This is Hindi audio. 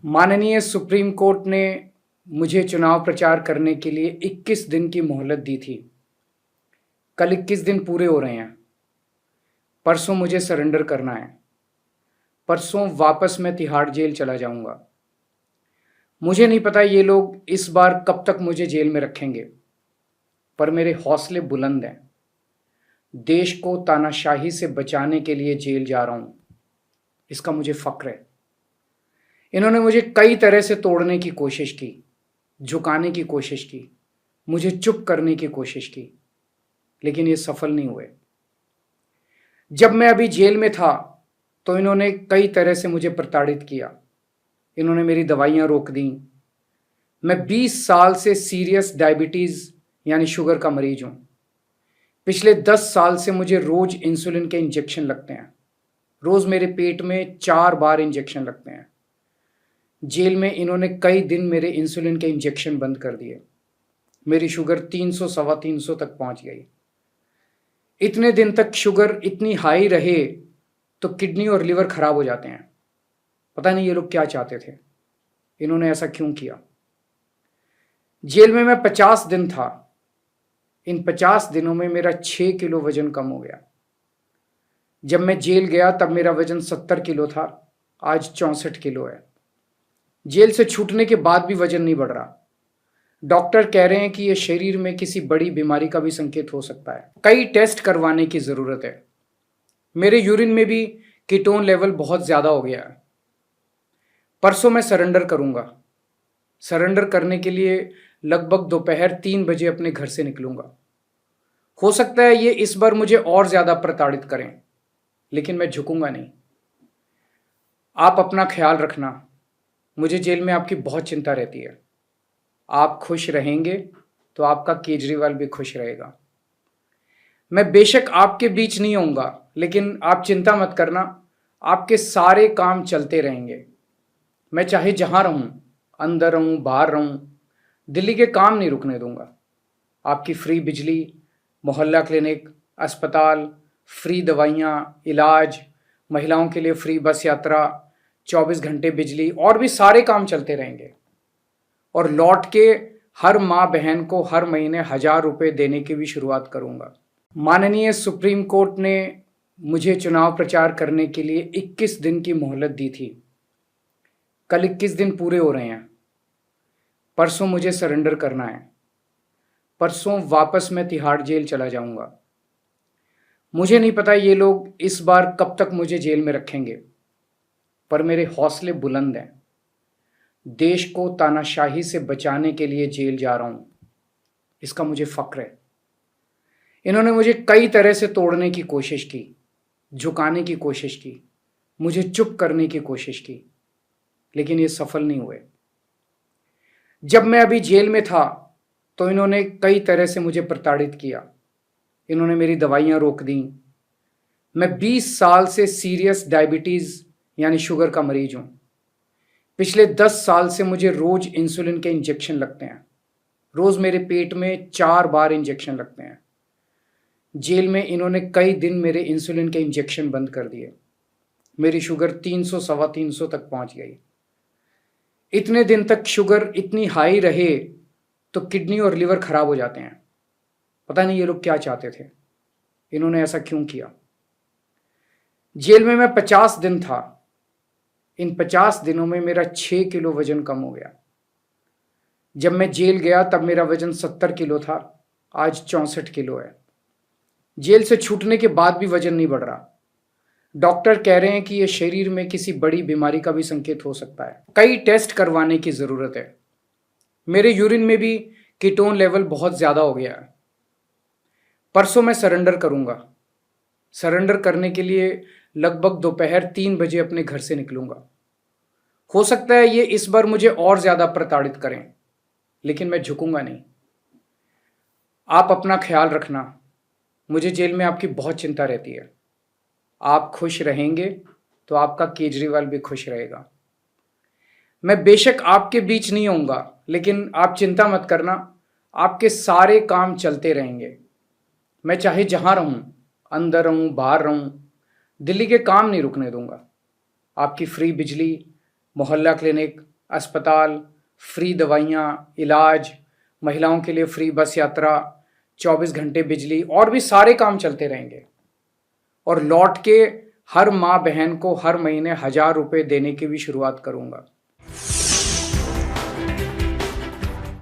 माननीय सुप्रीम कोर्ट ने मुझे चुनाव प्रचार करने के लिए 21 दिन की मोहलत दी थी। कल 21 दिन पूरे हो रहे हैं। परसों मुझे सरेंडर करना है। परसों वापस मैं तिहाड़ जेल चला जाऊंगा। मुझे नहीं पता ये लोग इस बार कब तक मुझे जेल में रखेंगे, पर मेरे हौसले बुलंद हैं। देश को तानाशाही से बचाने के लिए जेल जा रहा हूं, इसका मुझे फक्र है। इन्होंने मुझे कई तरह से तोड़ने की कोशिश की, झुकाने की कोशिश की, मुझे चुप करने की कोशिश की, लेकिन ये सफल नहीं हुए। जब मैं अभी जेल में था तो इन्होंने कई तरह से मुझे प्रताड़ित किया। इन्होंने मेरी दवाइयां रोक दी। मैं 20 साल से सीरियस डायबिटीज यानी शुगर का मरीज हूं। पिछले 10 साल से मुझे रोज इंसुलिन के इंजेक्शन लगते हैं। रोज मेरे पेट में 4 बार इंजेक्शन लगते हैं। जेल में इन्होंने कई दिन मेरे इंसुलिन के इंजेक्शन बंद कर दिए। मेरी शुगर 300 सवा 300 तक पहुंच गई। इतने दिन तक शुगर इतनी हाई रहे तो किडनी और लिवर खराब हो जाते हैं। पता नहीं ये लोग क्या चाहते थे, इन्होंने ऐसा क्यों किया। जेल में मैं 50 दिन था। इन 50 दिनों में मेरा 6 किलो वजन कम हो गया। जब मैं जेल गया तब मेरा वजन 70 किलो था, आज 64 किलो है। जेल से छूटने के बाद भी वजन नहीं बढ़ रहा। डॉक्टर कह रहे हैं कि यह शरीर में किसी बड़ी बीमारी का भी संकेत हो सकता है। कई टेस्ट करवाने की जरूरत है। मेरे यूरिन में भी कीटोन लेवल बहुत ज्यादा हो गया है। परसों मैं सरेंडर करूंगा। सरेंडर करने के लिए लगभग दोपहर 3 बजे अपने घर से निकलूंगा। हो सकता है ये इस बार मुझे और ज्यादा प्रताड़ित करें, लेकिन मैं झुकूंगा नहीं। आप अपना ख्याल रखना। मुझे जेल में आपकी बहुत चिंता रहती है। आप खुश रहेंगे तो आपका केजरीवाल भी खुश रहेगा। मैं बेशक आपके बीच नहीं होऊंगा, लेकिन आप चिंता मत करना, आपके सारे काम चलते रहेंगे। मैं चाहे जहां रहूं, अंदर रहूं बाहर रहूं, दिल्ली के काम नहीं रुकने दूंगा। आपकी फ्री बिजली, मोहल्ला क्लिनिक, अस्पताल, फ्री दवाइयाँ, इलाज, महिलाओं के लिए फ्री बस यात्रा, 24 घंटे बिजली और भी सारे काम चलते रहेंगे। और लौट के हर माँ बहन को हर महीने 1000 रुपये देने की भी शुरुआत करूंगा। माननीय सुप्रीम कोर्ट ने मुझे चुनाव प्रचार करने के लिए 21 दिन की मोहलत दी थी। कल 21 दिन पूरे हो रहे हैं। परसों मुझे सरेंडर करना है। परसों वापस मैं तिहाड़ जेल चला जाऊंगा। मुझे नहीं पता ये लोग इस बार कब तक मुझे जेल में रखेंगे, पर मेरे हौसले बुलंद हैं। देश को तानाशाही से बचाने के लिए जेल जा रहा हूं, इसका मुझे फक्र है। इन्होंने मुझे कई तरह से तोड़ने की कोशिश की, झुकाने की कोशिश की, मुझे चुप करने की कोशिश की, लेकिन ये सफल नहीं हुए। जब मैं अभी जेल में था तो इन्होंने कई तरह से मुझे प्रताड़ित किया। इन्होंने मेरी दवाइयां रोक दी। मैं 20 साल से सीरियस डायबिटीज यानी शुगर का मरीज हूं। पिछले 10 साल से मुझे रोज इंसुलिन के इंजेक्शन लगते हैं। रोज मेरे पेट में 4 बार इंजेक्शन लगते हैं। जेल में इन्होंने कई दिन मेरे इंसुलिन के इंजेक्शन बंद कर दिए। मेरी शुगर 300 सवा 300 तक पहुंच गई। इतने दिन तक शुगर इतनी हाई रहे तो किडनी और लिवर खराब हो जाते हैं। पता नहीं ये लोग क्या चाहते थे, इन्होंने ऐसा क्यों किया। जेल में मैं 50 दिन था। इन 50 दिनों में मेरा 6 किलो वजन कम हो गया। जब मैं जेल गया तब मेरा वजन 70 किलो था, आज 64 किलो है। जेल से छूटने के बाद भी वजन नहीं बढ़ रहा। डॉक्टर कह रहे हैं कि यह शरीर में किसी बड़ी बीमारी का भी संकेत हो सकता है। कई टेस्ट करवाने की जरूरत है। मेरे यूरिन में भी कीटोन लेवल बहुत ज्यादा हो गया है। परसों मैं सरेंडर करूंगा। सरेंडर करने के लिए लगभग दोपहर 3 बजे अपने घर से निकलूंगा। हो सकता है ये इस बार मुझे और ज्यादा प्रताड़ित करें, लेकिन मैं झुकूंगा नहीं। आप अपना ख्याल रखना। मुझे जेल में आपकी बहुत चिंता रहती है। आप खुश रहेंगे तो आपका केजरीवाल भी खुश रहेगा। मैं बेशक आपके बीच नहीं होऊंगा, लेकिन आप चिंता मत करना, आपके सारे काम चलते रहेंगे। मैं चाहे जहां रहूं, अंदर रहूं बाहर रहूं, दिल्ली के काम नहीं रुकने दूंगा। आपकी फ्री बिजली, मोहल्ला क्लिनिक, अस्पताल, फ्री दवाइयाँ, इलाज, महिलाओं के लिए फ्री बस यात्रा, 24 घंटे बिजली और भी सारे काम चलते रहेंगे। और लौट के हर माँ बहन को हर महीने 1000 रुपये देने की भी शुरुआत करूँगा।